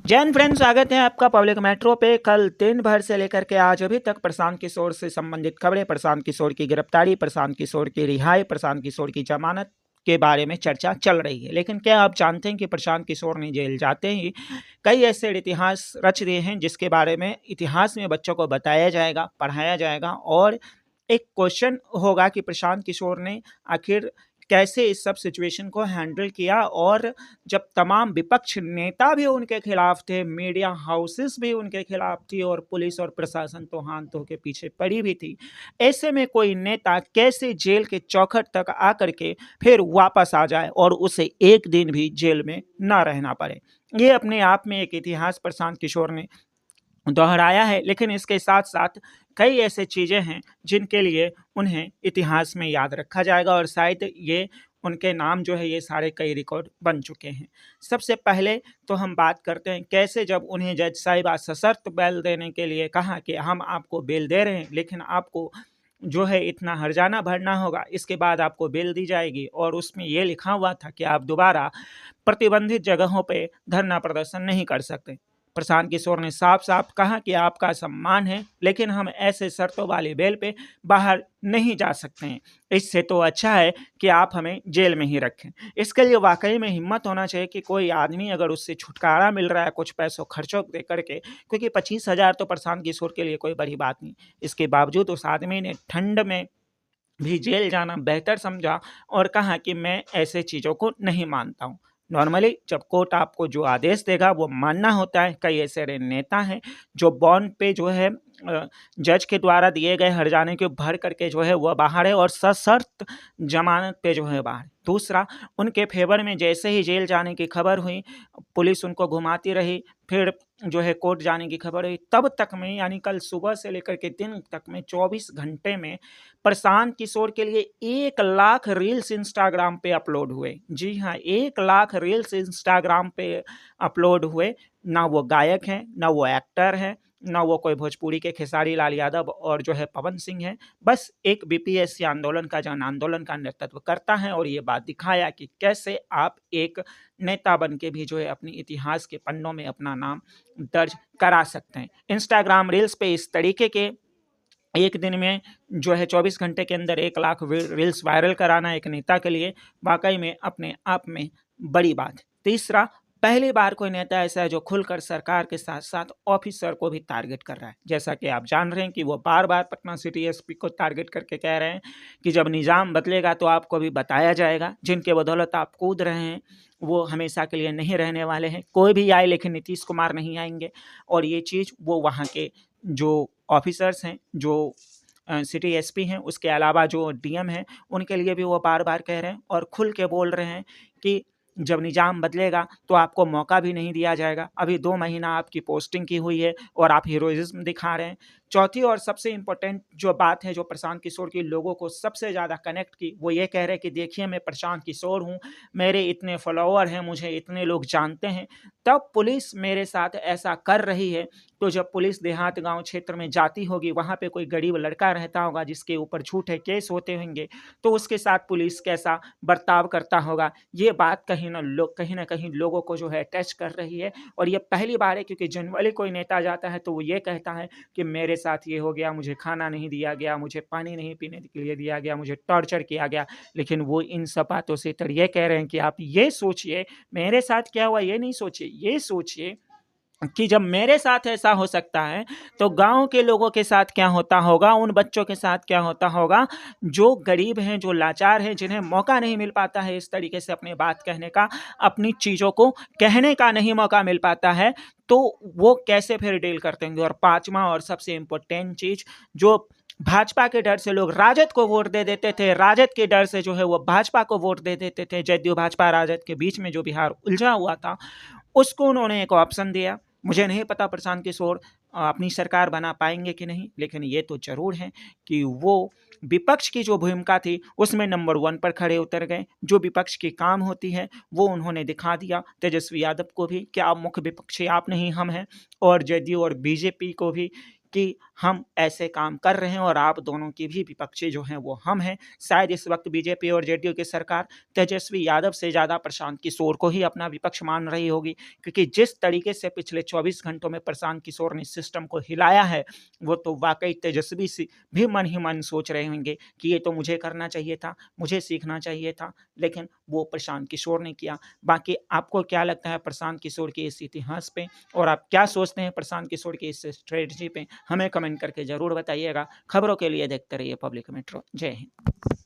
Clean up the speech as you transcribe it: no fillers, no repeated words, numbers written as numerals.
जय हिंद फ्रेंड्स, स्वागत है आपका पब्लिक मेट्रो पे। कल दिन भर से लेकर के आज अभी तक प्रशांत किशोर से संबंधित खबरें, प्रशांत किशोर की गिरफ्तारी, प्रशांत किशोर की रिहाई, प्रशांत किशोर की जमानत के बारे में चर्चा चल रही है। लेकिन क्या आप जानते हैं कि प्रशांत किशोर ने जेल जाते ही कई ऐसे इतिहास रच दिए हैं जिसके बारे में इतिहास में बच्चों को बताया जाएगा, पढ़ाया जाएगा और एक क्वेश्चन होगा कि प्रशांत किशोर ने आखिर कैसे इस सब सिचुएशन को हैंडल किया। और जब तमाम विपक्ष नेता भी उनके खिलाफ थे, मीडिया हाउसेस भी उनके खिलाफ थी और पुलिस और प्रशासन तो हाथों के पीछे पड़ी भी थी, ऐसे में कोई नेता कैसे जेल के चौखट तक आकर के फिर वापस आ जाए और उसे एक दिन भी जेल में ना रहना पड़े। ये अपने आप में एक इतिहास प्रशांत किशोर ने दोहराया है। लेकिन इसके साथ साथ कई ऐसे चीज़ें हैं जिनके लिए उन्हें इतिहास में याद रखा जाएगा और शायद ये उनके नाम जो है ये सारे कई रिकॉर्ड बन चुके हैं। सबसे पहले तो हम बात करते हैं कैसे जब उन्हें जज साहिबा सशर्त बेल देने के लिए कहा कि हम आपको बेल दे रहे हैं लेकिन आपको जो है इतना हर्जाना भरना होगा, इसके बाद आपको बेल दी जाएगी। और उसमें ये लिखा हुआ था कि आप दोबारा प्रतिबंधित जगहों पे धरना प्रदर्शन नहीं कर सकते। प्रशांत किशोर ने साफ साफ कहा कि आपका सम्मान है लेकिन हम ऐसे शर्तों वाली बेल पे बाहर नहीं जा सकते हैं। इससे तो अच्छा है कि आप हमें जेल में ही रखें। इसके लिए वाकई में हिम्मत होना चाहिए कि कोई आदमी अगर उससे छुटकारा मिल रहा है कुछ पैसों खर्चों दे करके, क्योंकि 25,000 तो प्रशांत किशोर के लिए कोई बड़ी बात नहीं, इसके बावजूद उस आदमी ने ठंड में भी जेल जाना बेहतर समझा और कहा कि मैं ऐसे चीज़ों को नहीं मानता हूँ। नॉर्मली जब कोर्ट आपको जो आदेश देगा वो मानना होता है। कई ऐसे नेता हैं जो बॉन्ड पे जो है जज के द्वारा दिए गए हर्जाने के भर करके जो है वह बाहर है और सशर्त जमानत पे जो है बाहर। दूसरा, उनके फेवर में जैसे ही जेल जाने की खबर हुई, पुलिस उनको घुमाती रही, फिर जो है कोर्ट जाने की खबर हुई, तब तक में यानी कल सुबह से लेकर के दिन तक में 24 घंटे में प्रशांत किशोर के लिए 1 लाख रील्स इंस्टाग्राम पे अपलोड हुए। जी हाँ, 1 लाख रील्स इंस्टाग्राम पे अपलोड हुए। ना वो गायक हैं, ना वो एक्टर हैं, ना वो कोई भोजपुरी के खेसारी लाल यादव और जो है पवन सिंह हैं। बस एक बीपीएससी आंदोलन का जन आंदोलन का नेतृत्व करता है और ये बात दिखाया कि कैसे आप एक नेता बन के भी जो है अपनी इतिहास के पन्नों में अपना नाम दर्ज करा सकते हैं। इंस्टाग्राम रील्स पे इस तरीके के एक दिन में जो है 24 घंटे के अंदर 1 लाख रील्स वायरल कराना एक नेता के लिए वाकई में अपने आप में बड़ी बात। तीसरा, पहली बार कोई नेता ऐसा है जो खुलकर सरकार के साथ साथ ऑफिसर को भी टारगेट कर रहा है। जैसा कि आप जान रहे हैं कि वो बार बार पटना सिटी एसपी को टारगेट करके कह रहे हैं कि जब निज़ाम बदलेगा तो आपको भी बताया जाएगा। जिनके बदौलत आप कूद रहे हैं वो हमेशा के लिए नहीं रहने वाले हैं। कोई भी आए लेकिन नीतीश कुमार नहीं आएंगे। और ये चीज़ वो वहाँ के जो ऑफिसर्स हैं, जो सिटी एसपी हैं, उसके अलावा जो डीएम हैं, उनके लिए भी वो बार बार कह रहे हैं और खुल के बोल रहे हैं कि जब निज़ाम बदलेगा तो आपको मौका भी नहीं दिया जाएगा। अभी 2 महीना आपकी पोस्टिंग की हुई है और आप हीरोइज्म दिखा रहे हैं। चौथी और सबसे इम्पोर्टेंट जो बात है जो प्रशांत किशोर की लोगों को सबसे ज़्यादा कनेक्ट की, वो ये कह रहे हैं कि देखिए मैं प्रशांत किशोर हूँ, मेरे इतने फॉलोअर हैं, मुझे इतने लोग जानते हैं, तब पुलिस मेरे साथ ऐसा कर रही है। तो जब पुलिस देहात गाँव क्षेत्र में जाती होगी, वहाँ पे कोई गरीब लड़का रहता होगा जिसके ऊपर झूठे केस होते होंगे, तो उसके साथ पुलिस कैसा बर्ताव करता होगा, ये बात कहीं न कहीं लोगों को जो है टच कर रही है। और ये पहली बार है क्योंकि जनरली कोई नेता जाता है तो वो ये कहता है कि मेरे साथ ये हो गया, मुझे खाना नहीं दिया गया, मुझे पानी नहीं पीने के लिए दिया गया, मुझे टॉर्चर किया गया। लेकिन वो इन सब बातों से इतर ये कह रहे हैं कि आप ये सोचिए मेरे साथ क्या हुआ, ये नहीं सोचिए, ये सोचिए कि जब मेरे साथ ऐसा हो सकता है तो गाँव के लोगों के साथ क्या होता होगा, उन बच्चों के साथ क्या होता होगा जो गरीब हैं, जो लाचार हैं, जिन्हें मौका नहीं मिल पाता है इस तरीके से अपनी बात कहने का, अपनी चीज़ों को कहने का नहीं मौका मिल पाता है, तो वो कैसे फिर डील करते होंगे। और पाँचवा और सबसे इम्पोर्टेंट चीज़, जो भाजपा के डर से लोग राजद को वोट दे देते थे, राजद के डर से जो है वो भाजपा को वोट दे देते थे, जदयू भाजपा राजद के बीच में जो बिहार उलझा हुआ था, उसको उन्होंने एक ऑप्शन दिया। मुझे नहीं पता प्रशांत किशोर अपनी सरकार बना पाएंगे कि नहीं, लेकिन ये तो ज़रूर है कि वो विपक्ष की जो भूमिका थी उसमें नंबर 1 पर खड़े उतर गए। जो विपक्ष की काम होती है वो उन्होंने दिखा दिया तेजस्वी यादव को भी कि आप मुख्य विपक्षी आप नहीं हम हैं, और जदयू और बीजेपी को भी कि हम ऐसे काम कर रहे हैं और आप दोनों की भी विपक्षी जो हैं वो हम हैं। शायद इस वक्त बीजेपी और जेडीयू की सरकार तेजस्वी यादव से ज़्यादा प्रशांत किशोर को ही अपना विपक्ष मान रही होगी, क्योंकि जिस तरीके से पिछले 24 घंटों में प्रशांत किशोर ने सिस्टम को हिलाया है, वो तो वाकई तेजस्वी से भी मन ही मन सोच रहे होंगे कि ये तो मुझे करना चाहिए था, मुझे सीखना चाहिए था, लेकिन वो प्रशांत किशोर ने किया। बाकी आपको क्या लगता है प्रशांत किशोर के इस इतिहास पे, और आप क्या सोचते हैं प्रशांत किशोर की इस स्ट्रेटजी पे, हमें कमेंट करके ज़रूर बताइएगा। खबरों के लिए देखते रहिए पब्लिक मेट्रो। जय हिंद।